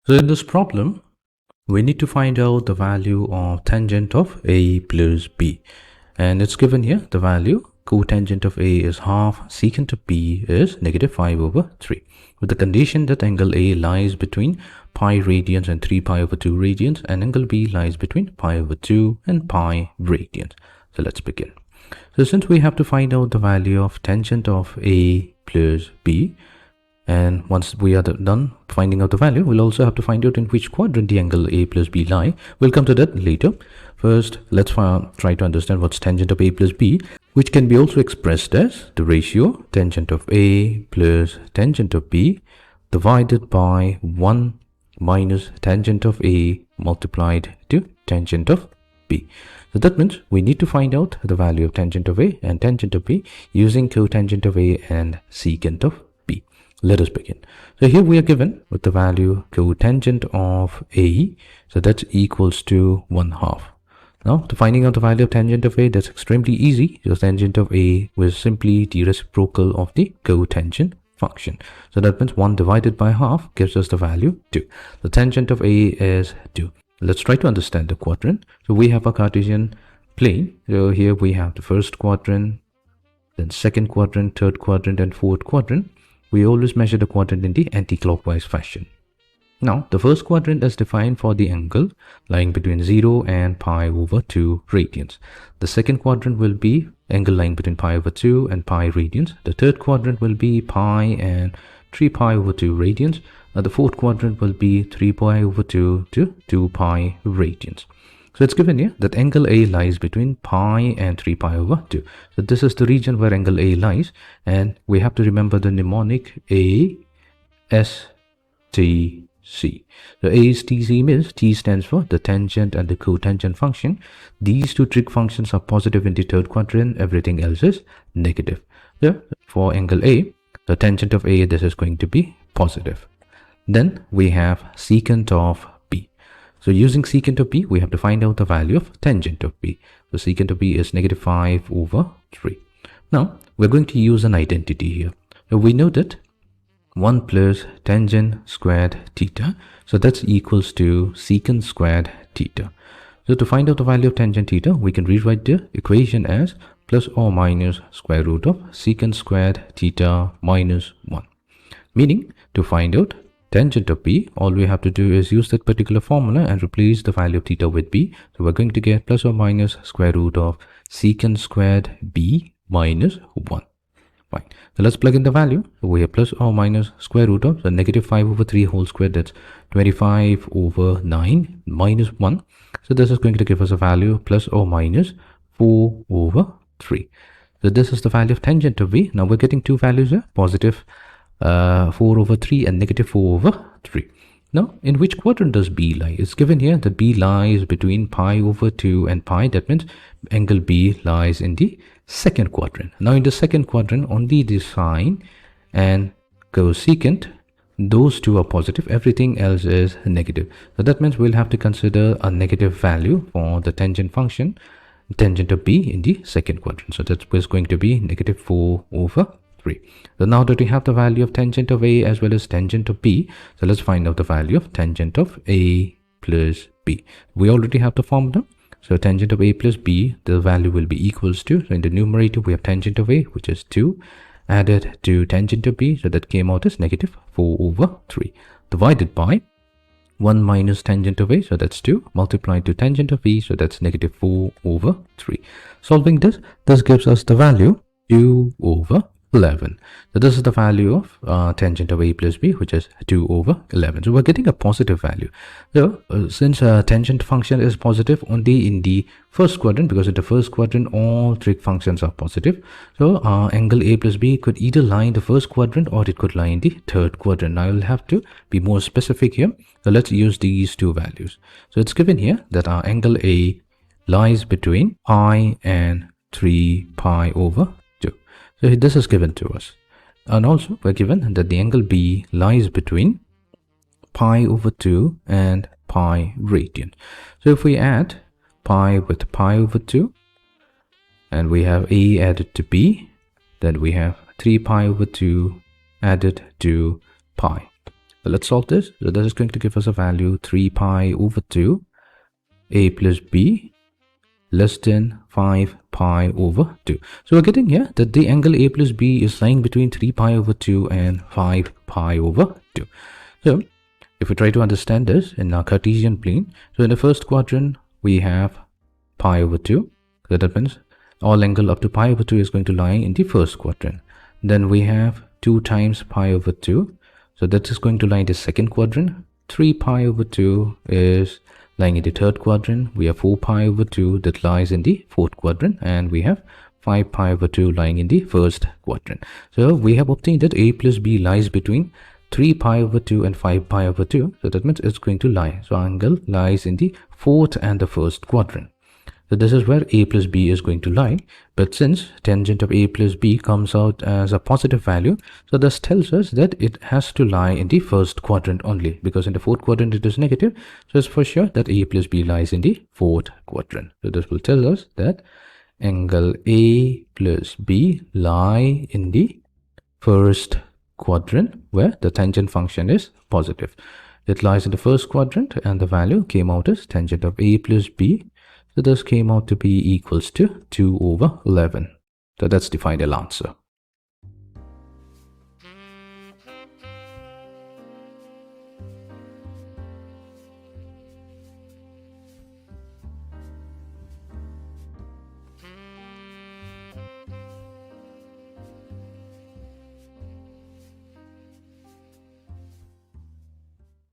So in this problem, we need to find out the value of tangent of A plus B. And it's given here, the value cotangent of A is half, secant of B is -5/3. With the condition that angle A lies between pi radians and 3 pi over 2 radians, and angle B lies between pi over 2 and pi radians. So let's begin. So since we have to find out the value of tangent of A plus B, and once we are done finding out the value, we'll also have to find out in which quadrant the angle A plus B lie. We'll come to that later. First, let's try to understand what's tangent of A plus B, which can be also expressed as the ratio tangent of A plus tangent of B divided by 1 minus tangent of A multiplied to tangent of B. So that means we need to find out the value of tangent of A and tangent of B using cotangent of A and secant of B. Let us begin. So here we are given with the value cotangent of A, so that's equals to 1/2. Now, to finding out the value of tangent of A, that's extremely easy. So tangent of A was simply the reciprocal of the cotangent function. So that means 1 divided by half gives us the value 2. The tangent of A is 2. Let's try to understand the quadrant. So we have a Cartesian plane. So here we have the first quadrant, then second quadrant, third quadrant, and fourth quadrant. We always measure the quadrant in the anti-clockwise fashion. Now, the first quadrant is defined for the angle lying between 0 and pi over 2 radians. The second quadrant will be angle lying between pi over 2 and pi radians. The third quadrant will be pi and 3 pi over 2 radians. The fourth quadrant will be 3 pi over 2 to 2 pi radians. So it's given here that angle A lies between pi and 3 pi over 2. So this is the region where angle A lies, and we have to remember the mnemonic A, S, T, C. So A is TC means T stands for the tangent and the cotangent function. These two trig functions are positive in the third quadrant, everything else is negative. So for angle A, the tangent of A, this is going to be positive. Then we have secant of B. So using secant of B, we have to find out the value of tangent of B. So secant of B is -5/3. Now, we're going to use an identity here. So we know that 1 plus tangent squared theta. So that's equals to secant squared theta. So to find out the value of tangent theta, we can rewrite the equation as plus or minus square root of secant squared theta minus 1. Meaning, to find out tangent of B, all we have to do is use that particular formula and replace the value of theta with B. So we're going to get plus or minus square root of secant squared B minus 1. Fine. So let's plug in the value. So we have plus or minus square root of the -5/3 whole square, that's 25/9 minus 1. So this is going to give us a value plus or minus 4/3. So this is the value of tangent of B. Now we're getting two values here, positive 4/3 and -4/3. Now, in which quadrant does B lie? It's given here that B lies between pi over 2 and pi. That means angle B lies in the second quadrant. Now, in the second quadrant, only the sine and cosecant, those two are positive. Everything else is negative. So that means we'll have to consider a negative value for the tangent function, tangent of B in the second quadrant. So that's going to be -4/3. So now that we have the value of tangent of A as well as tangent of B, so let's find out the value of tangent of A plus B. We already have the formula. So tangent of A plus B, the value will be equals to, so in the numerator we have tangent of A, which is 2, added to tangent of B, so that came out as -4/3, divided by 1 minus tangent of A, so that's 2, multiplied to tangent of B, so that's -4/3. Solving this gives us the value 2/11. So this is the value of tangent of A plus B, which is 2/11. So we're getting a positive value. So since tangent function is positive only in the first quadrant, because in the first quadrant all trig functions are positive, so angle A plus B could either lie in the first quadrant or it could lie in the third quadrant. Now I'll have to be more specific here. So let's use these two values. So it's given here that our angle A lies between pi and 3 pi over 2. So this is given to us. And also we're given that the angle B lies between pi over 2 and pi radian. So if we add pi with pi over 2 and we have A added to B, then we have 3 pi over 2 added to pi. So let's solve this. So that is going to give us a value 3 pi over 2 a plus b less than 5 pi over 2. So we're getting here that the angle a plus b is lying between 3 pi over 2 and 5 pi over 2. So if we try to understand this in our Cartesian plane, so in the first quadrant we have pi over 2. So that means all angle up to pi over 2 is going to lie in the first quadrant. Then we have 2 times pi over 2. So that is going to lie in the second quadrant. 3 pi over 2 is lying in the third quadrant. We have 4 pi over 2 that lies in the fourth quadrant, and we have 5 pi over 2 lying in the first quadrant. So we have obtained that a plus b lies between 3 pi over 2 and 5 pi over 2. So that means it's going to lie. So angle lies in the fourth and the first quadrant. So this is where a plus b is going to lie. But since tangent of a plus b comes out as a positive value, so this tells us that it has to lie in the first quadrant only, because in the fourth quadrant it is negative. So it's for sure that a plus b lies in the fourth quadrant. So this will tell us that angle a plus b lie in the first quadrant where the tangent function is positive. It lies in the first quadrant, and the value came out as tangent of a plus b. So this came out to be equals to 2 over 11. So that's the final answer.